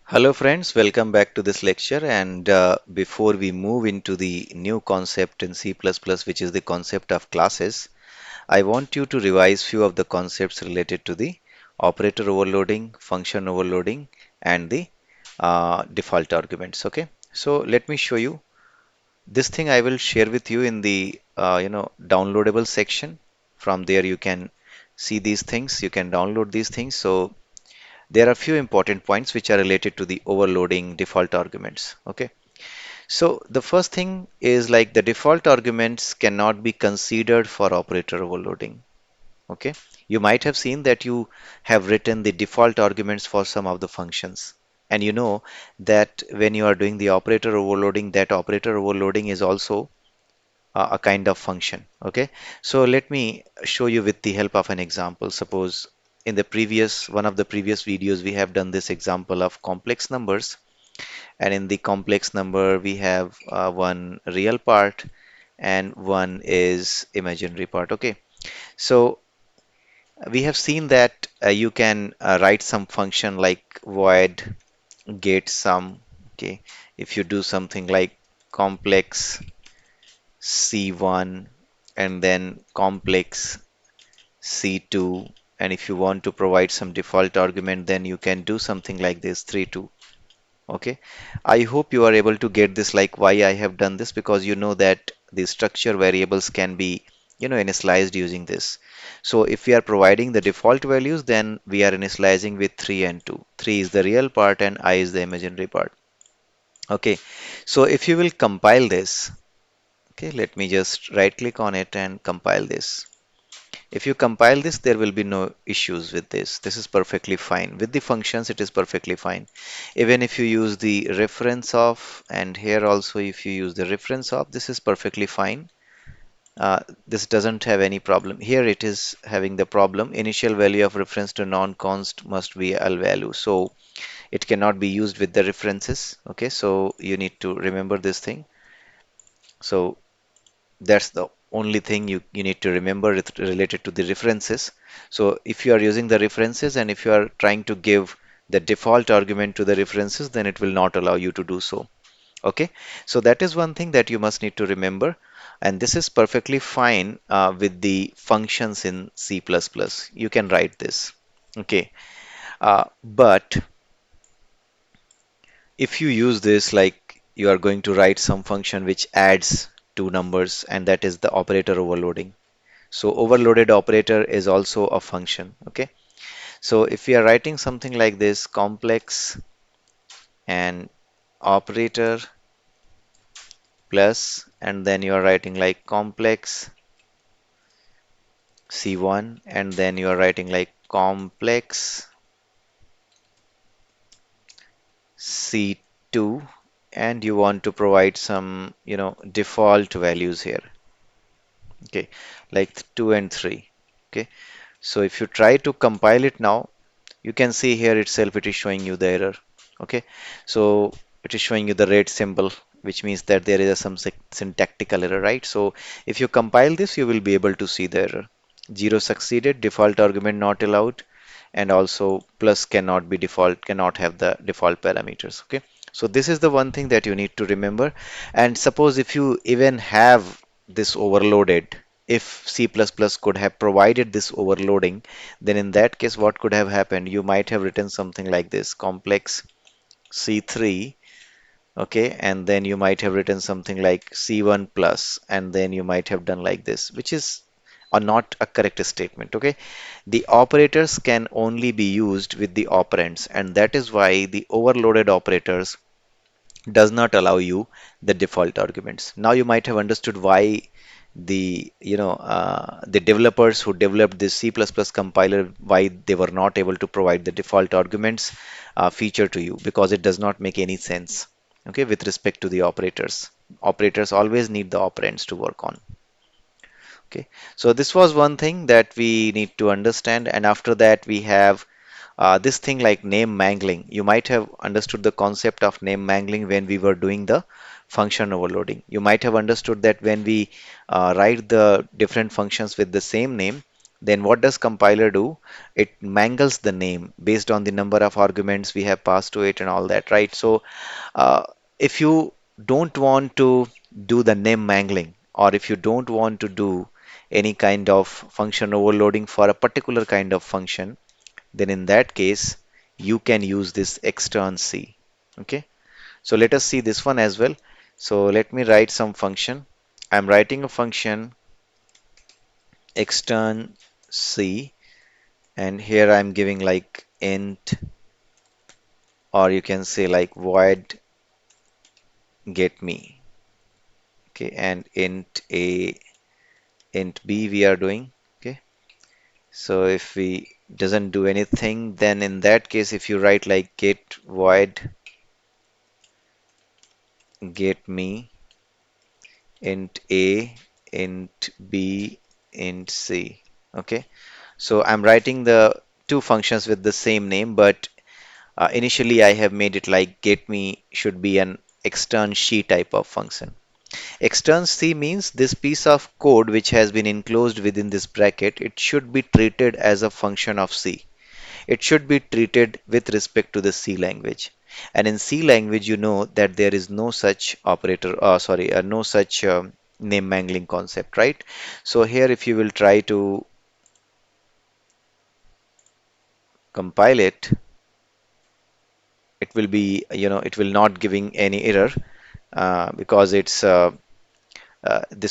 Hello friends, welcome back to this lecture and before we move into the new concept in C++ which is the concept of classes, I want you to revise few of the concepts related to the operator overloading, function overloading and the default arguments. Okay, so let me show you. This thing I will share with you in the downloadable section. From there you can see these things, you can download these things. So there are few important points which are related to the overloading default arguments. Okay. So the first thing is like the default arguments cannot be considered for operator overloading. Okay. You might have seen that you have written the default arguments for some of the functions. And you know that when you are doing the operator overloading, that operator overloading is also a kind of function. Okay, so let me show you with the help of an example. Suppose in the previous one of the previous videos we have done this example of complex numbers, and in the complex number we have one real part and one is imaginary part. Okay, so we have seen that you can write some function like void get sum. Okay, if you do something like complex C1 and then complex C2, and if you want to provide some default argument then you can do something like this 3 2. Okay, I hope you are able to get this, like why I have done this, because you know that the structure variables can be initialized using this. So if we are providing the default values, then we are initializing with 3 and 2. 3 is the real part and I is the imaginary part. Okay, so if you will compile this. Okay, let me just right click on it and compile this. If you compile this, there will be no issues with this. This is perfectly fine. With the functions, it is perfectly fine. Even if you use the reference of, and here also if you use the reference of, this is perfectly fine. This doesn't have any problem. Here it is having the problem. Initial value of reference to non-const must be a value. So it cannot be used with the references. Okay, so you need to remember this thing. So that's the only thing you need to remember related to the references. So if you are using the references and if you are trying to give the default argument to the references, then it will not allow you to do so. Okay, so that is one thing that you must need to remember, and this is perfectly fine with the functions in C++. You can write this. Okay, but if you use this, like you are going to write some function which adds two numbers, and that is the operator overloading. So overloaded operator is also a function. Okay, so if we are writing something like this, complex and operator plus, and then you are writing like complex C1, and then you are writing like complex C2, and you want to provide some, default values here. Okay, like 2 and 3. Okay, so if you try to compile it now, you can see here itself it is showing you the error. Okay, so it is showing you the red symbol, which means that there is some syntactical error, right? So if you compile this, you will be able to see the error. 0 succeeded, default argument not allowed, and also plus cannot be default, cannot have the default parameters. Okay, so this is the one thing that you need to remember. And suppose if you even have this overloaded, if C++ could have provided this overloading, then in that case what could have happened? You might have written something like this, complex C3. Okay, and then you might have written something like C1 plus, and then you might have done like this, which is not a correct statement. Okay, the operators can only be used with the operands, and that is why the overloaded operators does not allow you the default arguments. Now you might have understood why the developers who developed this C++ compiler, why they were not able to provide the default arguments feature to you, because it does not make any sense. Okay, with respect to the operators, operators always need the operands to work on. Okay, so this was one thing that we need to understand, and after that we have this thing like name mangling. You might have understood the concept of name mangling when we were doing the function overloading. You might have understood that when we write the different functions with the same name, then what does compiler do? It mangles the name based on the number of arguments we have passed to it and all that, right? So uh, if you don't want to do the name mangling, or if you don't want to do any kind of function overloading for a particular kind of function, then in that case, you can use this extern C. Okay, so let us see this one as well. So let me write some function. I'm writing a function extern C, and here I'm giving like int, or you can say like void get me. Okay, and int A, int B we are doing. Okay, so if we doesn't do anything, then in that case, if you write like get void get me int A, int B, int C. Okay, so I'm writing the two functions with the same name, but initially I have made it like get me should be an extern she type of function. Extern C means this piece of code which has been enclosed within this bracket, it should be treated as a function of C. It should be treated with respect to the C language. And in C language, you know that there is no such operator, no such name mangling concept, right? So here, if you will try to compile it, it will be, it will not giving any error because this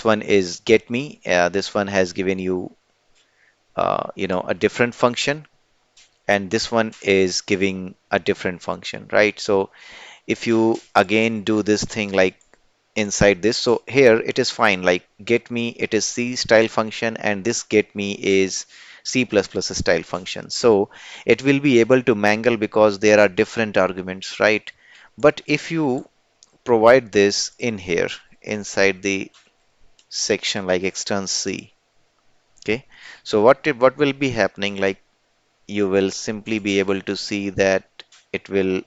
one is get me. This one has given you, a different function, and this one is giving a different function, right? So if you again do this thing like inside this, so here it is fine, like get me, it is C style function, and this get me is C++ style function. So it will be able to mangle because there are different arguments, right? But if you provide this in here inside the section like extern C, okay, so what will be happening, like you will simply be able to see that it will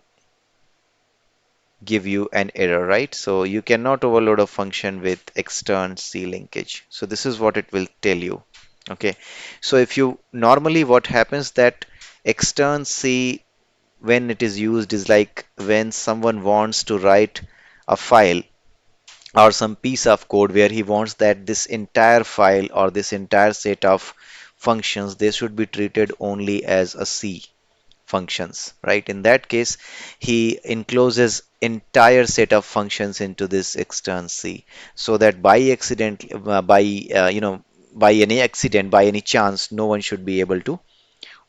give you an error, right? So you cannot overload a function with extern C linkage. So this is what it will tell you. Okay. So if you normally what happens that extern C when it is used is like when someone wants to write a file or some piece of code where he wants that this entire file or this entire set of functions they should be treated only as a C functions, right? In that case, he encloses entire set of functions into this extern C, so that by any accident, by any chance, no one should be able to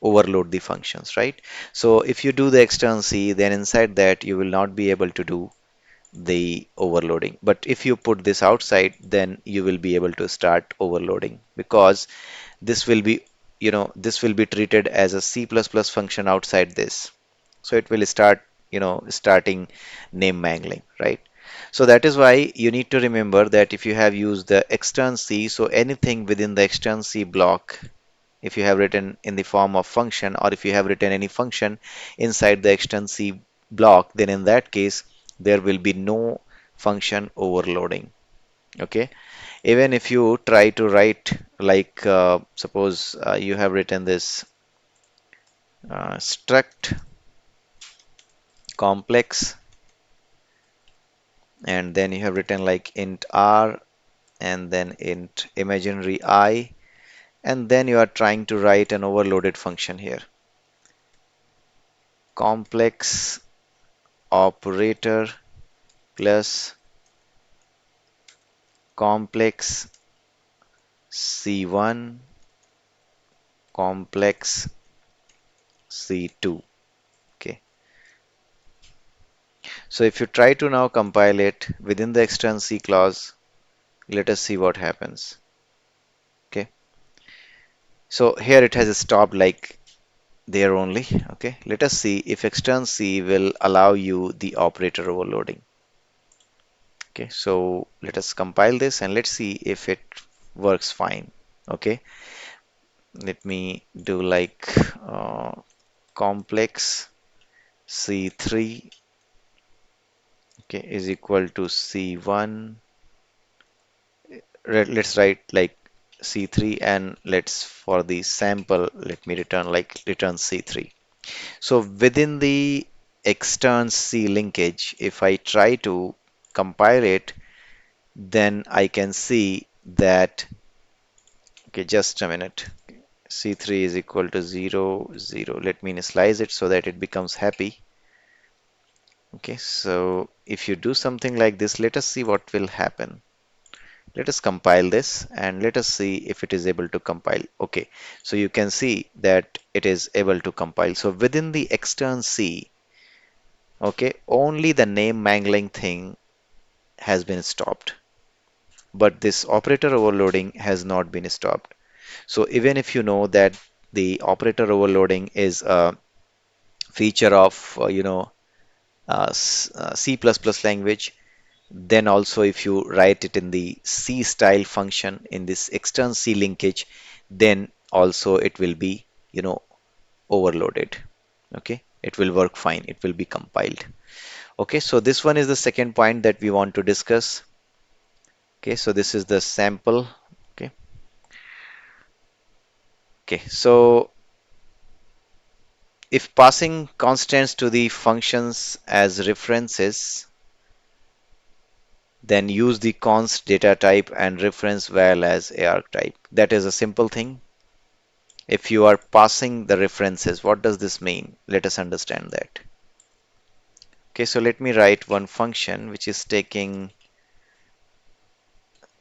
overload the functions, right? So if you do the extern C, then inside that you will not be able to do the overloading. But if you put this outside, then you will be able to start overloading because this will be treated as a C++ function outside this. So it will start, starting name mangling, right? So that is why you need to remember that if you have used the extern C, so anything within the extern C block, if you have written in the form of function or if you have written any function inside the extern C block, then in that case, there will be no function overloading. Okay. Even if you try to write like suppose you have written this struct complex and then you have written like int r and then int imaginary I and then you are trying to write an overloaded function here complex operator plus complex C1 complex C2. Okay, so if you try to now compile it within the extern C clause, let us see what happens. Okay, so here it has stopped like there only. Okay, let us see if extern C will allow you the operator overloading. Okay, so let us compile this and let's see if it works fine. Okay, let me do like complex C3 okay is equal to C1. Let's write like C3, and let's for the sample, let me return return C3. So within the extern C linkage, if I try to compile it, then I can see that, okay, just a minute. C3 is equal to 0, 0. Let me initialize it so that it becomes happy. Okay, so if you do something like this, let us see what will happen. Let us compile this and let us see if it is able to compile. Okay, so you can see that it is able to compile. So within the extern C, okay, only the name mangling thing has been stopped, but this operator overloading has not been stopped. So even if you know that the operator overloading is a feature of C++ language, then also if you write it in the C style function in this extern C linkage, then also it will be overloaded. Okay, it will work fine, it will be compiled. Okay, so this one is the second point that we want to discuss. Okay, so this is the sample. Okay, okay, so if passing constants to the functions as references, then use the const data type and reference val as arg type. That is a simple thing. If you are passing the references, what does this mean? Let us understand that. Okay, so let me write one function which is taking,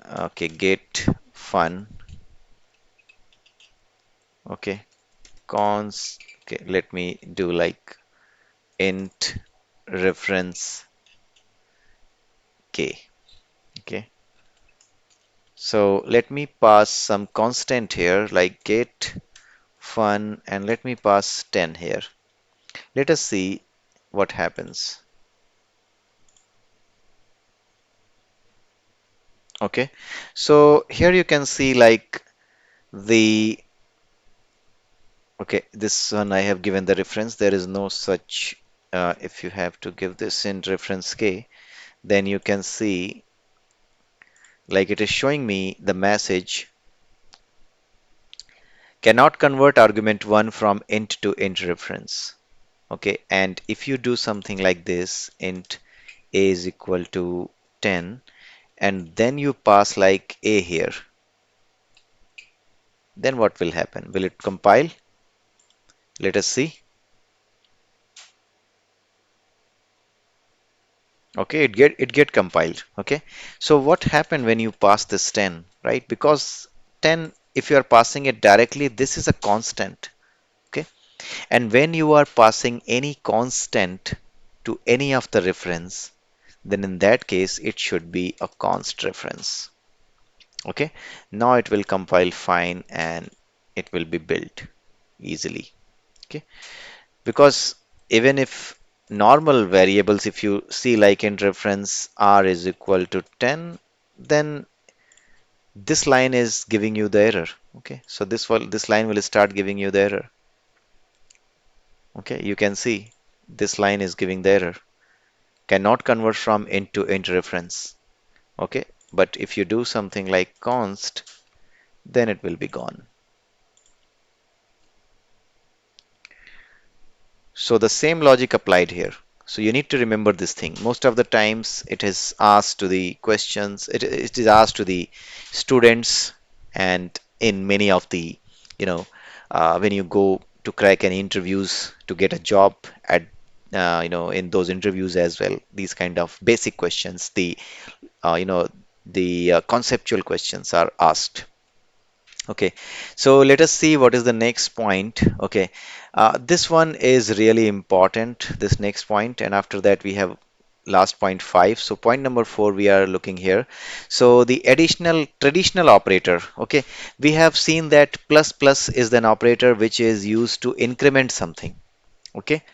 okay, get fun. Okay, const, okay, let me do like int reference k. Okay, so let me pass some constant here like get fun and let me pass 10 here. Let us see what happens. Okay, so here you can see like the, okay, this one I have given the reference. There is no such, if you have to give this in reference k, then you can see like it is showing me the message cannot convert argument 1 from int to int reference. Okay, and if you do something like this, int a is equal to 10, and then you pass like a here, then what will happen? Will it compile? Let us see. Okay, it get compiled. Okay, so what happened when you pass this 10, right? Because 10, if you are passing it directly, this is a constant. Okay, and when you are passing any constant to any of the reference, then in that case it should be a const reference. Okay, now it will compile fine and it will be built easily. Okay, because even if normal variables, if you see like in reference r is equal to 10, then this line is giving you the error. Okay, so this line will start giving you the error. Okay, you can see this line is giving the error, cannot convert from int to int reference. Okay, but if you do something like const, then it will be gone. So the same logic applied here. So you need to remember this thing. Most of the times it is asked to the questions, it is asked to the students, and in many of the, when you go to crack any interviews to get a job at, in those interviews as well, these kind of basic questions, uh, you know, the conceptual questions are asked. Okay, so let us see what is the next point. Okay, this one is really important, this next point, and after that we have last point 5. So point number 4 we are looking here. So the additional traditional operator. Okay, we have seen that plus plus is an operator which is used to increment something. Okay,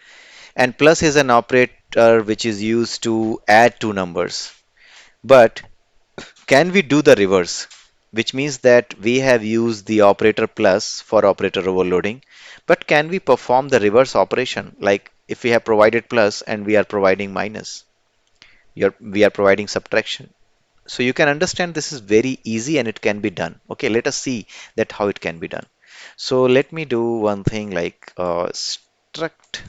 and plus is an operator which is used to add two numbers. But can we do the reverse? Which means that we have used the operator plus for operator overloading, but can we perform the reverse operation? Like if we have provided plus and we are providing minus, we are providing subtraction. So you can understand this is very easy and it can be done. Okay, let us see that how it can be done. So let me do one thing like struct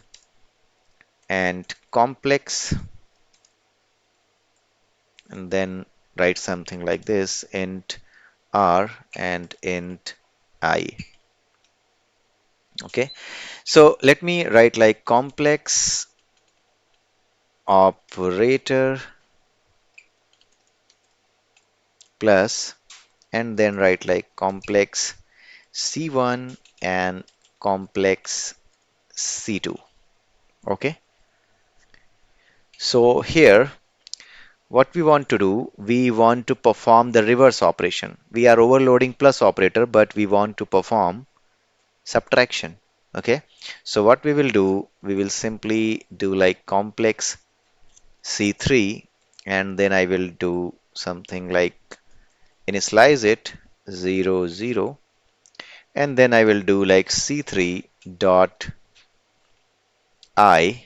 and complex, and then write something like this: int r and int I. Okay, so let me write like complex operator plus, and then write like complex C1 and complex C2. Okay, so here what we want to do, we want to perform the reverse operation. We are overloading plus operator, but we want to perform subtraction. Okay, so what we will do, we will simply do like complex C3, and then I will do something like initialize it 0 0, and then I will do like C3 dot I,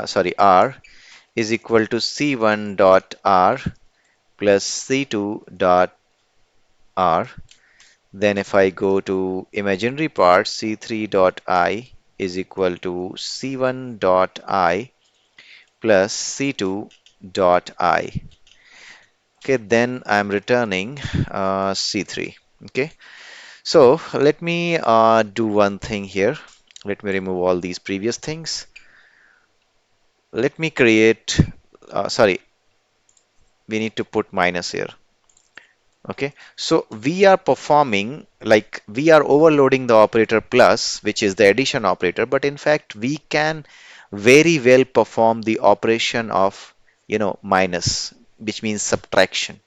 sorry, R is equal to C1 dot R plus C2 dot R. Then if I go to imaginary part, C3 dot I is equal to C1 dot I plus C2 dot I. Okay, then I'm returning C3. Okay, so let me do one thing here. Let me remove all these previous things. Let me create, sorry, we need to put minus here. Okay, so we are performing like we are overloading the operator plus, which is the addition operator, but in fact we can very well perform the operation of, minus, which means subtraction.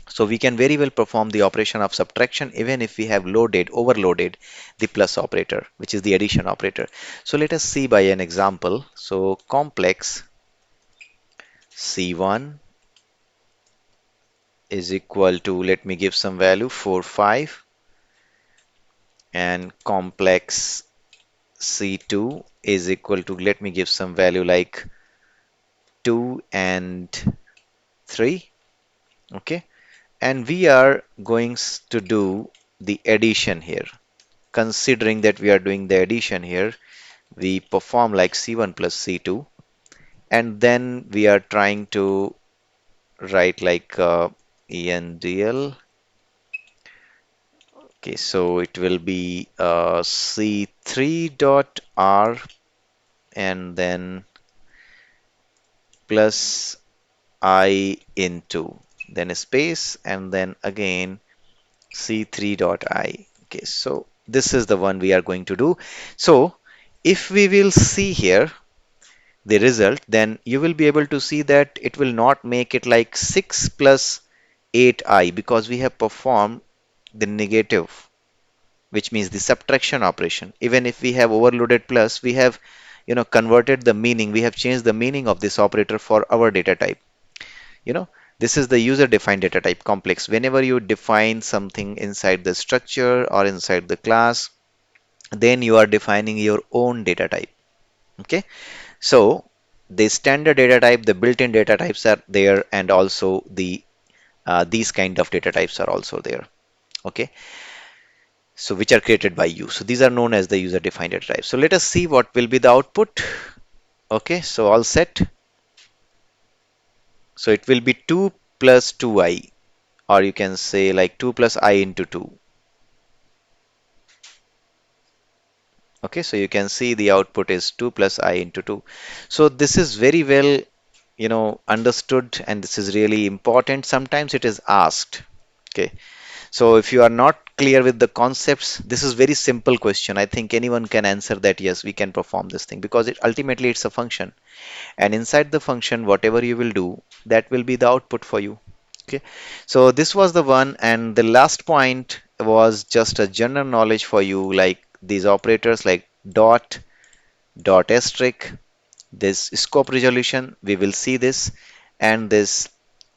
So we can very well perform the operation of subtraction even if we have overloaded the plus operator, which is the addition operator. So let us see by an example. So complex C1 is equal to, let me give some value, 4, 5, and complex C2 is equal to, let me give some value like 2 and 3. Okay, and we are going to do the addition here. Considering that we are doing the addition here, we perform like C1 plus C2, and then we are trying to write like ENDL. Okay, so it will be C3 dot R and then plus I into, then a space, and then again C3 dot I. Okay, so this is the one we are going to do. So if we will see here the result, then you will be able to see that it will not make it like 6 plus 8i because we have performed the negative, which means the subtraction operation. Even if we have overloaded plus, we have converted the meaning, we have changed the meaning of this operator for our data type. You know, this is the user defined data type complex. Whenever you define something inside the structure or inside the class, then you are defining your own data type. Okay, so the standard data type, the built-in data types are there, and also these kind of data types are also there. Okay, so which are created by you. So these are known as the user defined data types. So let us see what will be the output. Okay, so all set. So it will be 2 plus 2i, or you can say like 2 plus I into 2. Okay, so you can see the output is 2 plus I into 2. So this is very well, understood, and this is really important. Sometimes it is asked. Okay, so if you are not clear with the concepts, this is very simple question. I think anyone can answer that. Yes, we can perform this thing because ultimately it's a function, and inside the function, whatever you will do, that will be the output for you. Okay, so this was the one, and the last point was just a general knowledge for you, like these operators like dot, dot asterisk, this scope resolution, we will see this, and this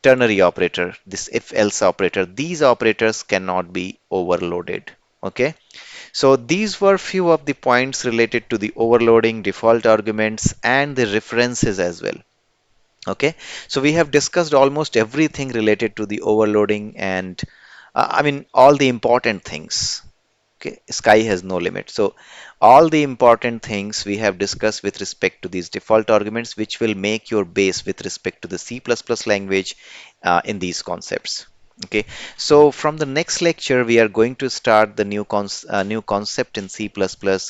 ternary operator, this if else operator. These operators cannot be overloaded. Okay, so these were few of the points related to the overloading, default arguments, and the references as well. Okay, so we have discussed almost everything related to the overloading and I mean all the important things. Okay, sky has no limit. So all the important things we have discussed with respect to these default arguments, which will make your base with respect to the C++ language in these concepts. Okay, so from the next lecture, we are going to start the new concept in C++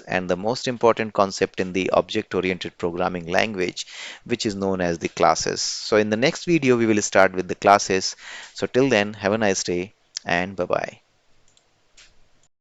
and the most important concept in the object-oriented programming language, which is known as the classes. So in the next video, we will start with the classes. So till then, have a nice day and bye-bye.